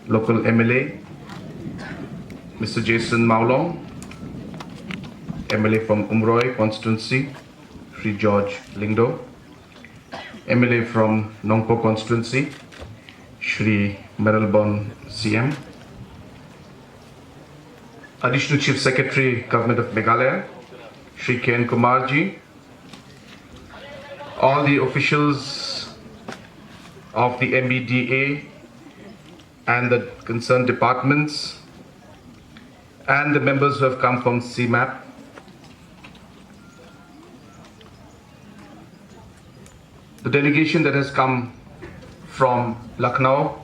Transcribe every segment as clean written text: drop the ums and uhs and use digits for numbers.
local MLA, Mr. Jason Maulong, MLA from Umroi constituency, Shri George Lingdo, MLA from Nongpo constituency, Shri Meralbon CM, Additional Chief Secretary, Government of Meghalaya, Shri Ken Kumarji, all the officials of the MBDA and the concerned departments, and the members who have come from CMAP. The delegation that has come from Lucknow,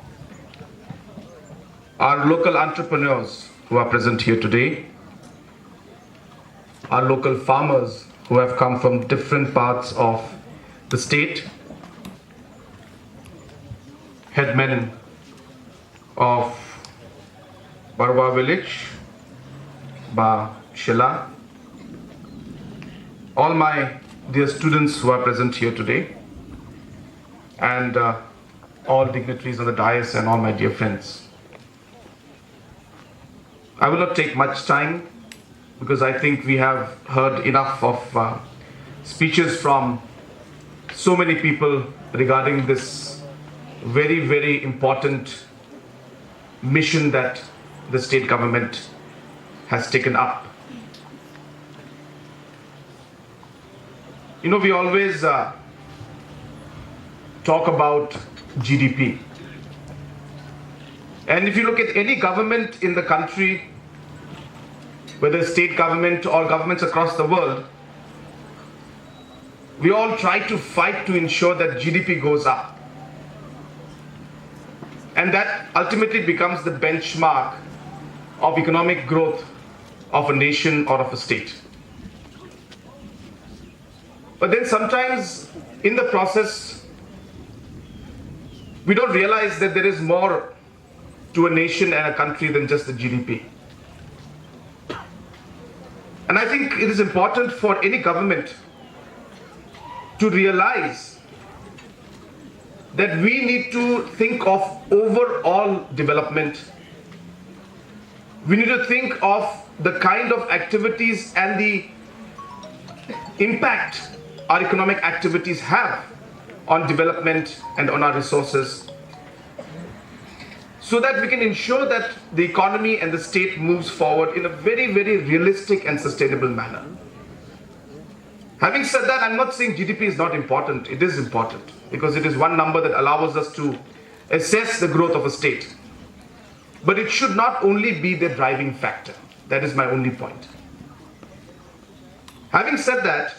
our local entrepreneurs who are present here today, our local farmers who have come from different parts of the state, headmen of Barwa village, Ba Shila, all my dear students who are present here today, and all dignitaries on the dais and all my dear friends. I will not take much time because I think we have heard enough of speeches from so many people regarding this very, very important mission that the state government has taken up. You know, we always talk about GDP. And if you look at any government in the country, whether state government or governments across the world, we all try to fight to ensure that GDP goes up. And that ultimately becomes the benchmark of economic growth of a nation or of a state. But then sometimes in the process, we don't realize that there is more to a nation and a country than just the GDP. And I think it is important for any government to realize that we need to think of overall development. We need to think of the kind of activities and the impact our economic activities have on development and on our resources, so that we can ensure that the economy and the state moves forward in a very, very realistic and sustainable manner. Having said that, I'm not saying GDP is not important. It is important because it is one number that allows us to assess the growth of a state. But it should not only be the driving factor. That is my only point. Having said that,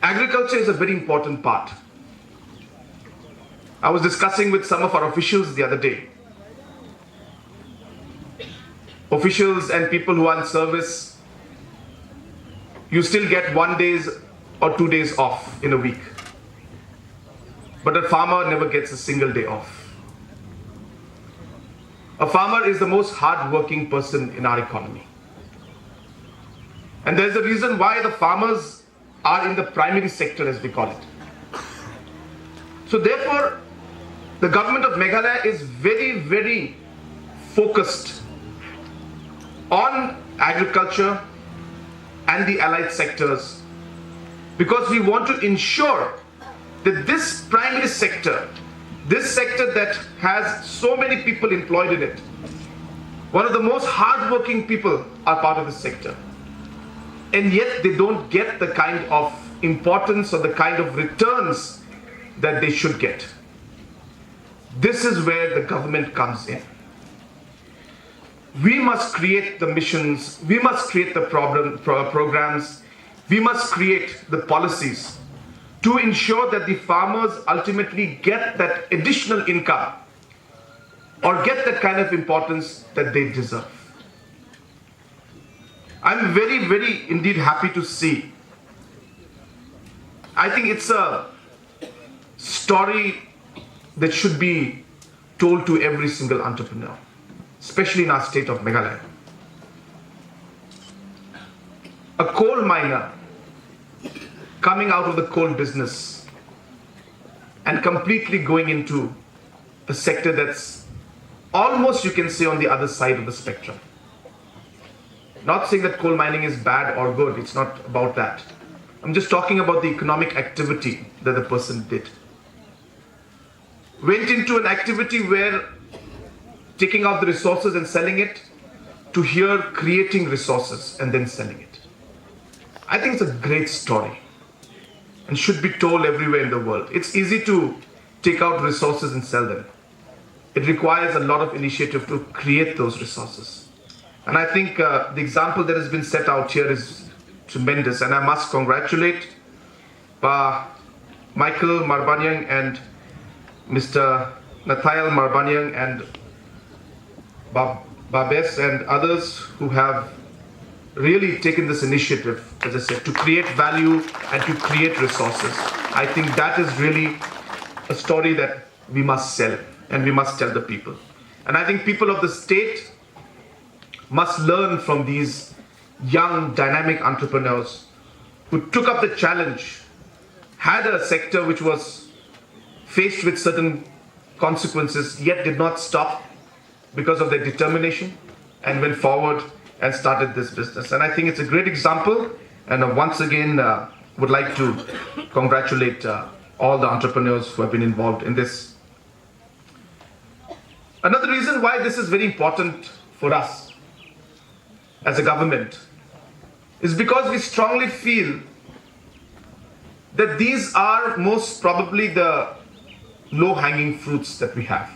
agriculture is a very important part. I was discussing with some of our officials the other day. Officials and people who are in service, you still get 1 day or 2 days off in a week. But a farmer never gets a single day off. A farmer is the most hard-working person in our economy. And there's a reason why the farmers are in the primary sector, as we call it. So therefore, the government of Meghalaya is very, very focused on agriculture and the allied sectors, because we want to ensure that this primary sector, this sector that has so many people employed in it, one of the most hard-working people are part of this sector. And yet they don't get the kind of importance or the kind of returns that they should get. This is where the government comes in. We must create the missions, we must create the programs, we must create the policies to ensure that the farmers ultimately get that additional income or get that kind of importance that they deserve. I'm very, very indeed happy to see. I think it's a story that should be told to every single entrepreneur, especially in our state of Meghalaya. A coal miner coming out of the coal business and completely going into a sector that's almost, you can say, on the other side of the spectrum. Not saying that coal mining is bad or good, it's not about that. I'm just talking about the economic activity that the person did. Went into an activity where taking out the resources and selling it, to here creating resources and then selling it. I think it's a great story and should be told everywhere in the world. It's easy to take out resources and sell them. It requires a lot of initiative to create those resources. And I think the example that has been set out here is tremendous, and I must congratulate Michael Marbanyang and Mr. Nathaniel Marbanyang and Babes and others who have really taken this initiative, as I said, to create value and to create resources. I think that is really a story that we must sell and we must tell the people. And I think people of the state must learn from these young, dynamic entrepreneurs who took up the challenge, had a sector which was faced with certain consequences, yet did not stop because of their determination and went forward and started this business. And I think it's a great example, and once again would like to congratulate all the entrepreneurs who have been involved in this. Another reason why this is very important for us as a government is because we strongly feel that these are most probably the low-hanging fruits that we have.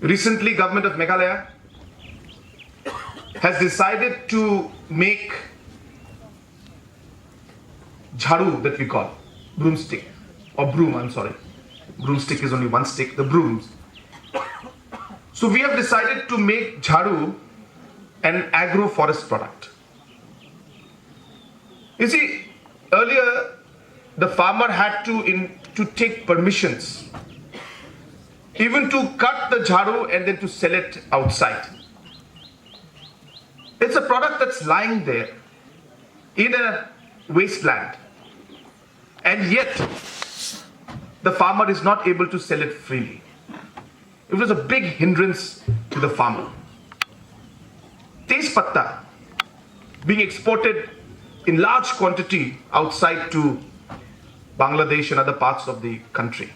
Recently, government of Meghalaya has decided to make jharu, that we call broomstick, or broom, I'm sorry. Broomstick is only one stick, the brooms. So we have decided to make jharu an agro-forest product. You see, earlier the farmer had to take permissions, even to cut the jharu and then to sell it outside. It's a product that's lying there in a wasteland, and yet the farmer is not able to sell it freely. It was a big hindrance to the farmer. Tejpatta being exported in large quantity outside to Bangladesh and other parts of the country,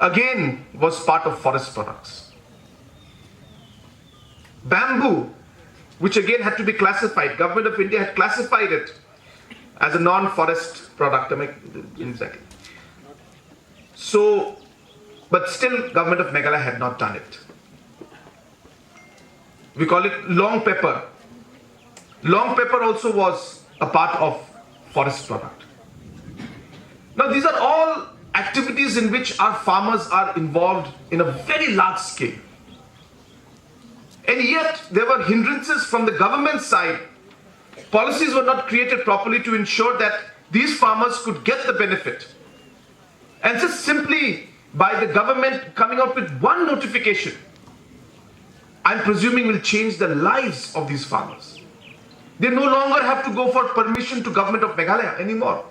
again was part of forest products. Bamboo, which again had to be classified, Government of India had classified it as a non-forest product. Exactly. So, but still Government of Meghalaya had not done it. We call it long pepper. Long pepper also was a part of forest product. Now these are all activities in which our farmers are involved in a very large scale. And yet there were hindrances from the government side. Policies were not created properly to ensure that these farmers could get the benefit. And just simply by the government coming out with one notification, I'm presuming will change the lives of these farmers. They no longer have to go for permission to Government of Meghalaya anymore.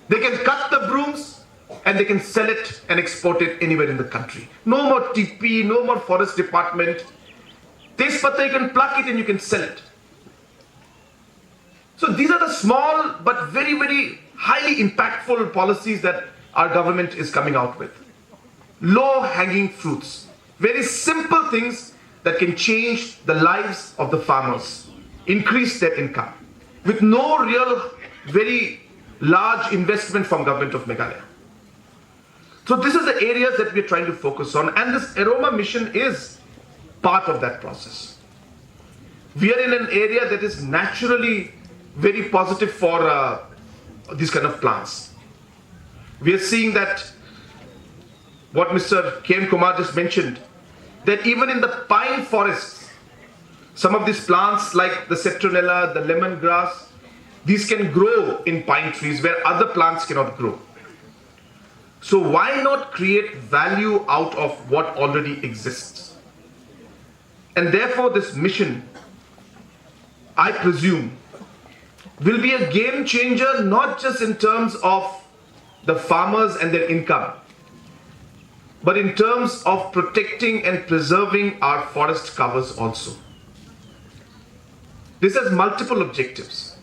They can cut the brooms and they can sell it and export it anywhere in the country. No more TP, no more forest department. Tejpatta, you can pluck it and you can sell it. So these are the small but very, very highly impactful policies that our government is coming out with. Low-hanging fruits. Very simple things that can change the lives of the farmers, increase their income, with no real, very large investment from Government of Meghalaya. So this is the areas that we're trying to focus on, and this Aroma mission is part of that process. We are in an area that is naturally very positive for these kind of plants. We are seeing that what Mr. K. Kumar just mentioned, that even in the pine forests, some of these plants like the citronella, the lemongrass, these can grow in pine trees where other plants cannot grow. So why not create value out of what already exists? And therefore this mission, I presume, will be a game changer, not just in terms of the farmers and their income, but in terms of protecting and preserving our forest covers also. This has multiple objectives.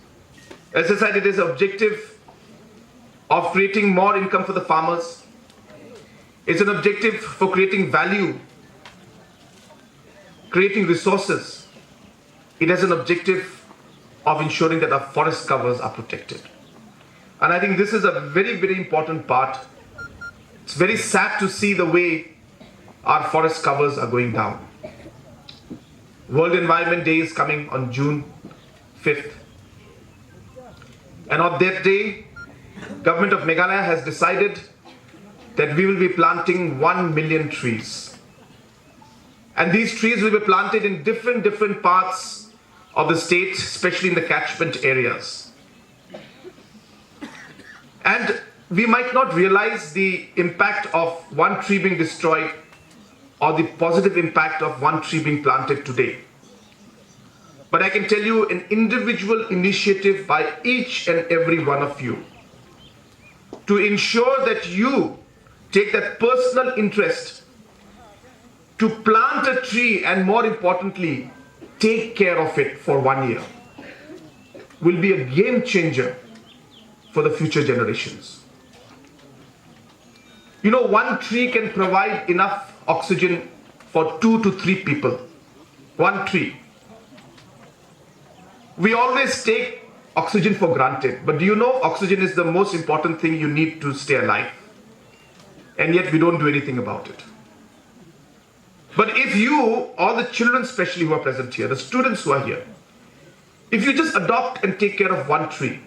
As I said, it is an objective of creating more income for the farmers. It's an objective for creating value, creating resources. It has an objective of ensuring that our forest covers are protected. And I think this is a very, very important part. It's very sad to see the way our forest covers are going down. World Environment Day is coming on June 5th. And on that day, Government of Meghalaya has decided that we will be planting 1 million trees. And these trees will be planted in different parts of the state, especially in the catchment areas. And we might not realize the impact of one tree being destroyed or the positive impact of one tree being planted today. But I can tell you, an individual initiative by each and every one of you to ensure that you take that personal interest to plant a tree and, more importantly, take care of it for 1 year will be a game changer for the future generations. You know, one tree can provide enough oxygen for 2 to 3 people. One tree. We always take oxygen for granted, but do you know oxygen is the most important thing you need to stay alive? And yet we don't do anything about it. But if you, or the children especially who are present here, the students who are here, if you just adopt and take care of one tree,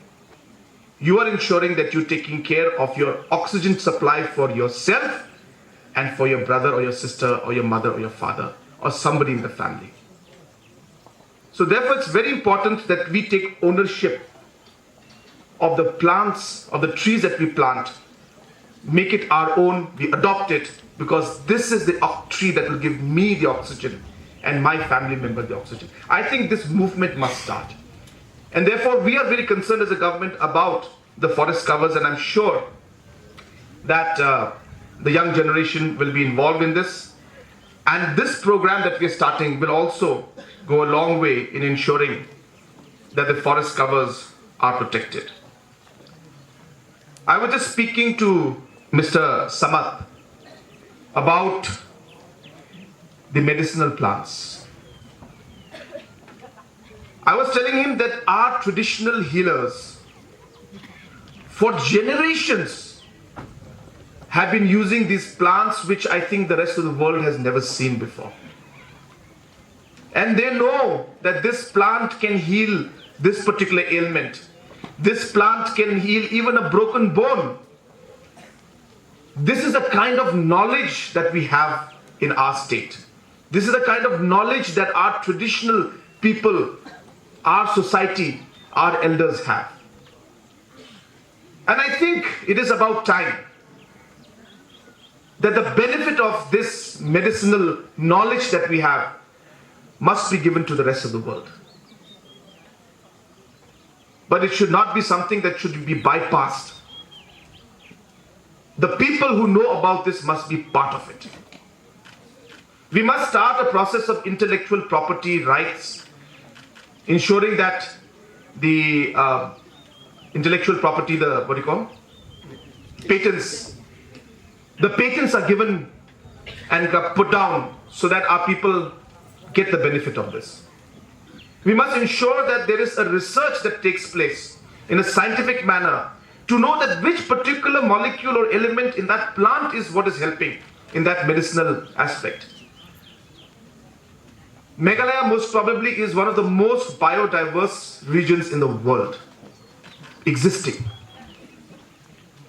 you are ensuring that you're taking care of your oxygen supply for yourself and for your brother or your sister or your mother or your father or somebody in the family. So therefore, it's very important that we take ownership of the plants, of the trees that we plant, make it our own, we adopt it, because this is the tree that will give me the oxygen and my family member the oxygen. I think this movement must start. And therefore, we are very concerned as a government about the forest covers, and I'm sure that the young generation will be involved in this. And this program that we are starting will also go a long way in ensuring that the forest covers are protected. I was just speaking to Mr. Samat about the medicinal plants. I was telling him that our traditional healers for generations have been using these plants, which I think the rest of the world has never seen before. And they know that this plant can heal this particular ailment. This plant can heal even a broken bone. This is the kind of knowledge that we have in our state. This is the kind of knowledge that our traditional people, our society, our elders have. And I think it is about time that the benefit of this medicinal knowledge that we have must be given to the rest of the world. But it should not be something that should be bypassed. The people who know about this must be part of it. We must start a process of intellectual property rights, ensuring that the intellectual property, patents. The patents are given and put down so that our people get the benefit of this. We must ensure that there is a research that takes place in a scientific manner to know that which particular molecule or element in that plant is what is helping in that medicinal aspect. Meghalaya most probably is one of the most biodiverse regions in the world existing.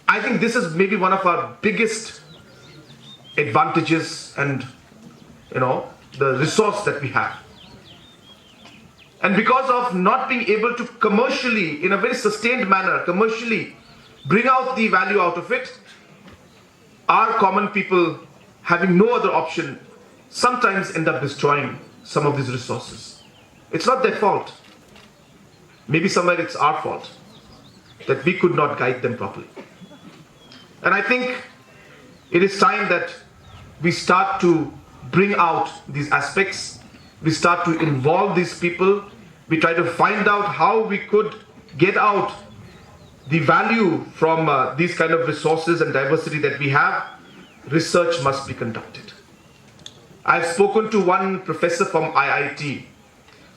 I think this is maybe one of our biggest advantages and, the resource that we have. And because of not being able to commercially, in a very sustained manner, commercially bring out the value out of it, our common people, having no other option, sometimes end up destroying some of these resources. It's not their fault. Maybe somewhere it's our fault that we could not guide them properly. And I think it is time that we start to bring out these aspects, we start to involve these people, we try to find out how we could get out the value from these kind of resources and diversity that we have. Research must be conducted. I've spoken to one professor from IIT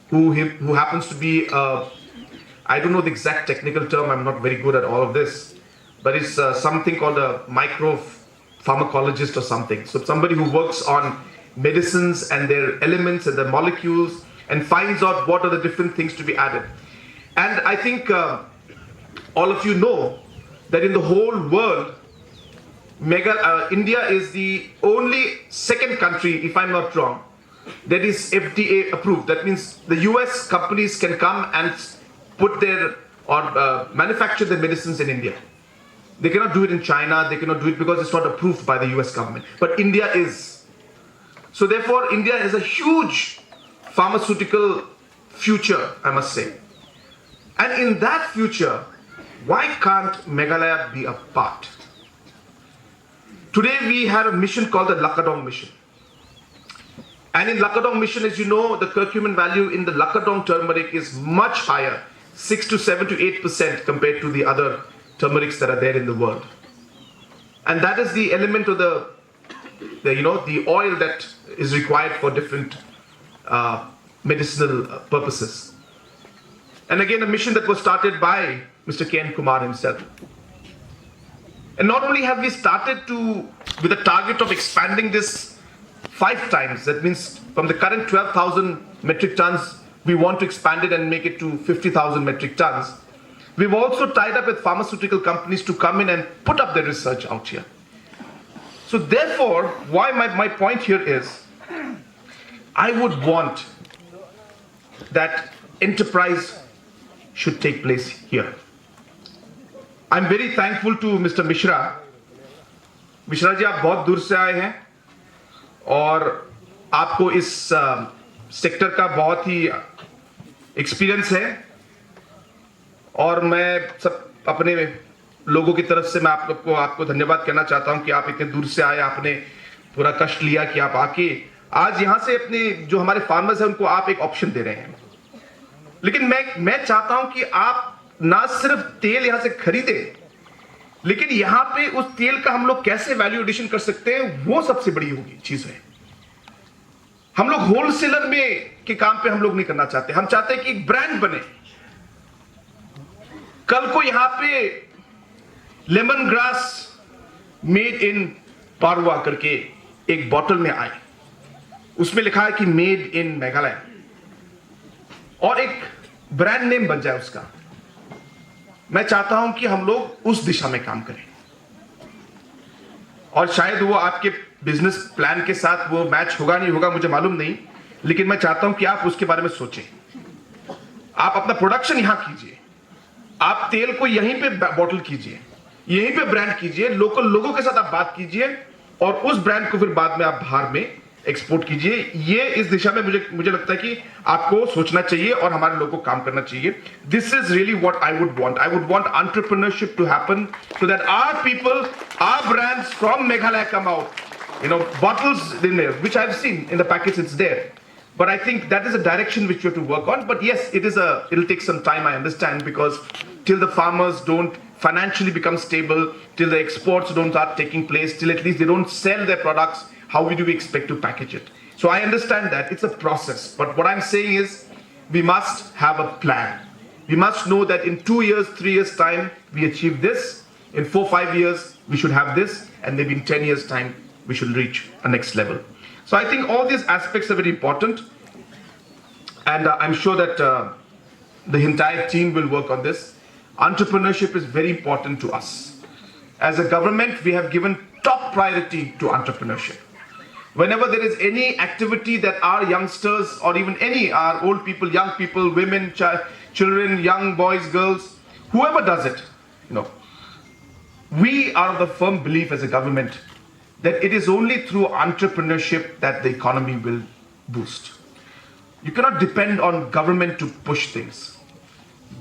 who happens to be, I don't know the exact technical term, I'm not very good at all of this, but it's something called a micropharmacologist or something. So somebody who works on medicines and their elements and their molecules and finds out what are the different things to be added. And I think all of you know that in the whole world, India is the only second country, if I'm not wrong, that is FDA approved. That means the US companies can come and put their or manufacture their medicines in India. They cannot do it in China, they cannot do it because it's not approved by the US government. But India is. So therefore, India has a huge pharmaceutical future, I must say. And in that future, why can't Meghalaya be a part? Today we had a mission called the Lakadong mission. And in Lakadong mission, as you know, the curcumin value in the Lakadong turmeric is much higher, 6 to 7 to 8% compared to the other turmerics that are there in the world. And that is the element of the oil that is required for different medicinal purposes. And again, a mission that was started by Mr. K. Kumar himself. And not only have we started with a target of expanding this 5 times, that means from the current 12,000 metric tons, we want to expand it and make it to 50,000 metric tons. We've also tied up with pharmaceutical companies to come in and put up their research out here. So therefore, why my point here is, I would want that enterprise should take place here. I'm very thankful to Mr. Mishra. Mishra ji, आप बहुत दूर से आए हैं और आपको इस sector का बहुत ही एक्सपीरियंस है और मैं सब अपने लोगों की तरफ से मैं आपको धन्यवाद कहना चाहता हूं कि आप इतने दूर से आए, आपने पूरा कष्ट लिया कि आप आके आज यहां से अपने जो हमारे फार्मर्स हैं उनको आप एक ऑप्शन दे रहे हैं। लेकिन मैं चाहता हूं कि आप ना सिर्फ तेल यहां से खरीदे, लेकिन यहां पे उस तेल का हम लोग कैसे वैल्यू एडिशन कर सकते हैं, वो सबसे बड़ी होगी चीज है। हम लोग होलसेलर में के काम पे हम लोग नहीं करना चाहते, हम चाहते हैं कि एक ब्रांड बने। कल को यहां पे lemon grass made in Parwa करके एक बॉटल में आए, उसमें लिखा है कि मेड इन मेघालय, और एक ब्रांड नेम बन जाए उसका। मैं चाहता हूं कि हम लोग उस दिशा में काम करें, और शायद वो आपके बिजनेस प्लान के साथ वो मैच होगा नहीं होगा मुझे मालूम नहीं, लेकिन मैं चाहता हूं कि आप उसके बारे में सोचें। आप अपना प्रोडक्शन यहां कीजिए, आप तेल को यहीं पे बॉटल कीजिए, यहीं पे ब्रांड कीजिए, लोकल लोगों के साथ आप बात कीजिए और उस ब्रांड को फिर बाद में आप बाहर में एक्सपोर्ट कीजिए। ये इस दिशा में मुझे लगता है कि आपको सोचना चाहिए और हमारे लोगों को काम करना चाहिए। This is really what I would want. I would want entrepreneurship to happen so that our people, our brands from Meghalaya come out. Bottles in there, which I've seen in the packets, it's there. But I think that is a direction which you have to work on. But yes, it'll take some time, I understand, because till the farmers don't financially become stable, till the exports don't start taking place, till at least they don't sell their products, how do we expect to package it? So I understand that it's a process. But what I'm saying is we must have a plan. We must know that in 2 years, 3 years time, we achieve this. In 4, 5 years, we should have this. And maybe in 10 years time, we should reach a next level. So I think all these aspects are very important, and I'm sure that the entire team will work on this. Entrepreneurship is very important to us. As a government, we have given top priority to entrepreneurship. Whenever there is any activity that our youngsters or even our old people, young people, women, children, young boys, girls, whoever does it, we are of the firm belief as a government that it is only through entrepreneurship that the economy will boost. You cannot depend on government to push things.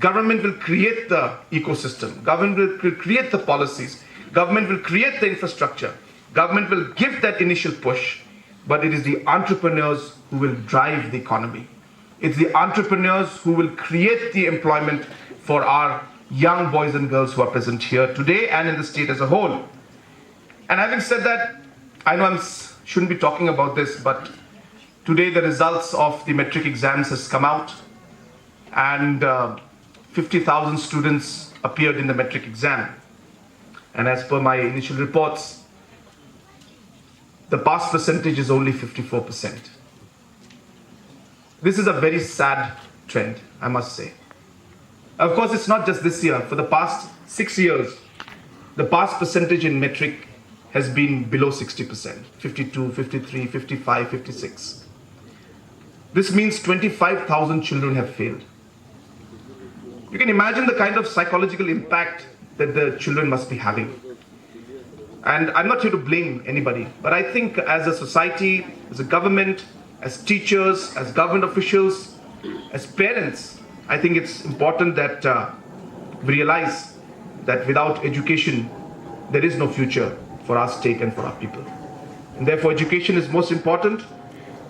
Government will create the ecosystem. Government will create the policies. Government will create the infrastructure. Government will give that initial push, but it is the entrepreneurs who will drive the economy. It's the entrepreneurs who will create the employment for our young boys and girls who are present here today and in the state as a whole. And having said that, I know I shouldn't be talking about this, but today the results of the metric exams has come out, and 50,000 students appeared in the metric exam. And as per my initial reports, the pass percentage is only 54%. This is a very sad trend, I must say. Of course, it's not just this year. For the past 6 years, the pass percentage in metric has been below 60%, 52, 53, 55, 56. This means 25,000 children have failed. You can imagine the kind of psychological impact that the children must be having. And I'm not here to blame anybody, but I think as a society, as a government, as teachers, as government officials, as parents, I think it's important that we realize that without education, there is no future for our state and for our people. And therefore, education is most important.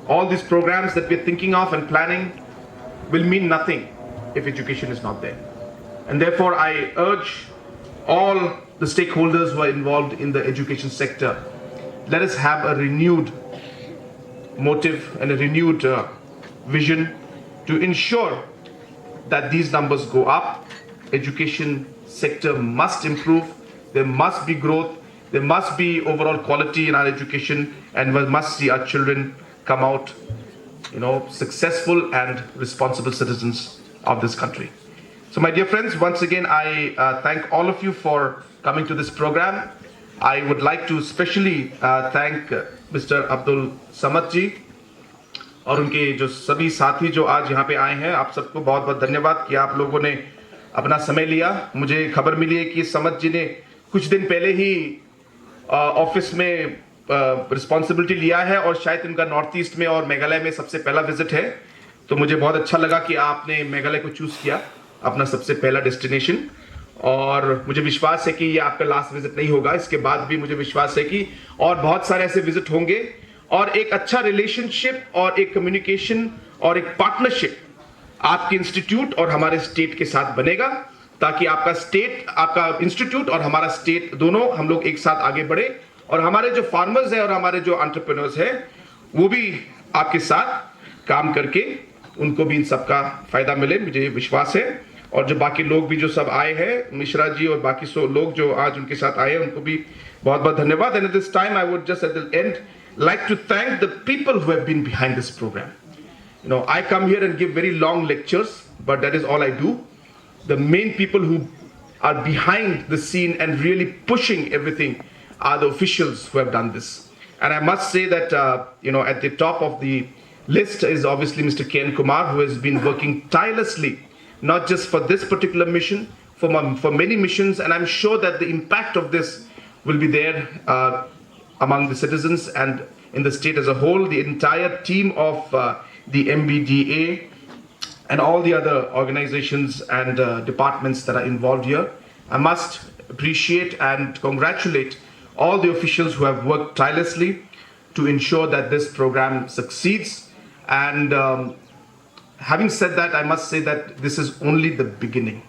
All these programs that we're thinking of and planning will mean nothing if education is not there. And therefore, I urge all the stakeholders who are involved in the education sector, let us have a renewed motive and a renewed vision to ensure that these numbers go up. Education sector must improve. There must be growth. There must be overall quality in our education, and we must see our children come out, successful and responsible citizens of this country. So my dear friends, once again, I thank all of you for coming to this program. I would like to especially thank Mr. Abdul Samad ji और उनके जो सभी साथी जो आज यहाँ पे आए हैं, आप सबको बहुत बहुत धन्यवाद कि आप लोगों ने अपना समय लिया। मुझे खबर मिली है कि समद जी ने कुछ दिन पहले ही ऑफिस में रिस्पॉन्सिबिलिटी लिया है और शायद इनका नॉर्थ ईस्ट में और मेघालय में सबसे पहला विजिट है। तो मुझे बहुत अच्छा लगा कि आपने मेघालय को चूज किया अपना सबसे पहला डेस्टिनेशन, और मुझे विश्वास है कि ये आपका लास्ट विजिट नहीं होगा। इसके बाद भी मुझे विश्वास है कि और बहुत सारे ऐसे विजिट होंगे और एक अच्छा रिलेशनशिप और एक कम्युनिकेशन और एक पार्टनरशिप आपके इंस्टीट्यूट और हमारे स्टेट के साथ बनेगा, ताकि आपका स्टेट, आपका इंस्टीट्यूट और हमारा स्टेट दोनों हम लोग एक साथ आगे बढ़े, और हमारे जो फार्मर्स हैं और हमारे जो एंटरप्रेन्योर्स हैं वो भी आपके साथ काम करके उनको भी इन सबका फायदा मिले, मुझे विश्वास है। और जो बाकी लोग भी जो सब आए हैं, मिश्रा जी और बाकी लोग जो आज उनके साथ आए हैं, उनको भी बहुत बहुत धन्यवाद। And at this time I would just at the end like to thank the people who have been behind this program. I come here and give very long lectures, but that is all I do. The main people who are behind the scene and really pushing everything are the officials who have done this. And I must say that, at the top of the list is obviously Mr. Ken Kumar, who has been working tirelessly, not just for this particular mission, for many missions, and I'm sure that the impact of this will be there among the citizens and in the state as a whole. The entire team of the MBDA and all the other organizations and departments that are involved here, I must appreciate and congratulate all the officials who have worked tirelessly to ensure that this program succeeds. And having said that, I must say that this is only the beginning.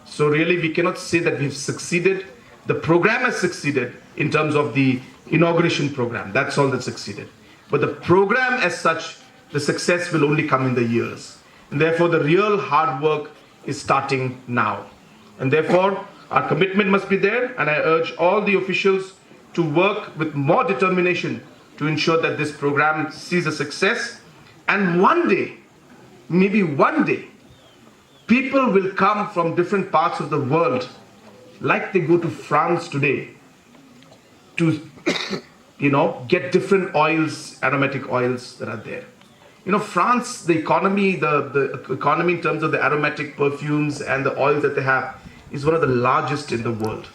So really we cannot say that we've succeeded. The program has succeeded in terms of the inauguration program. That's all that succeeded. But the program as such, the success will only come in the years. And therefore the real hard work is starting now. And therefore our commitment must be there, and I urge all the officials to work with more determination to ensure that this program sees a success. And one day, maybe one day, people will come from different parts of the world, like they go to France today, to get different oils, aromatic oils that are there. France, the economy, the economy in terms of the aromatic perfumes and the oils that they have is one of the largest in the world.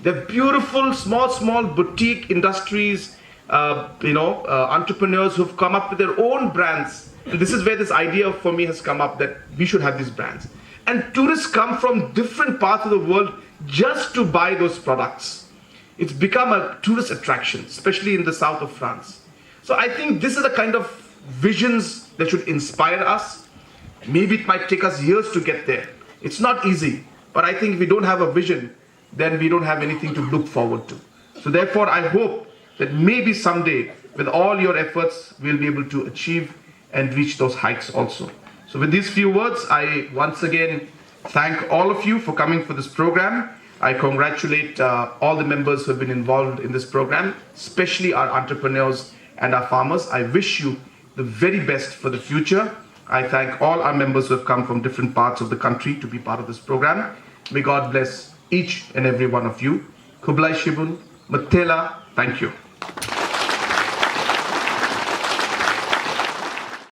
They're beautiful, small boutique industries, entrepreneurs who've come up with their own brands. And this is where this idea for me has come up, that we should have these brands. And tourists come from different parts of the world just to buy those products. It's become a tourist attraction, especially in the south of France. So I think this is the kind of visions that should inspire us. Maybe it might take us years to get there. It's not easy, but I think if we don't have a vision, then we don't have anything to look forward to. So therefore, I hope that maybe someday, with all your efforts, we'll be able to achieve and reach those heights also. So with these few words, I once again thank all of you for coming for this program. I congratulate all the members who have been involved in this program, especially our entrepreneurs and our farmers. I wish you the very best for the future. I thank all our members who have come from different parts of the country to be part of this program. May God bless each and every one of you. Kublai Shibun, Matela, thank you.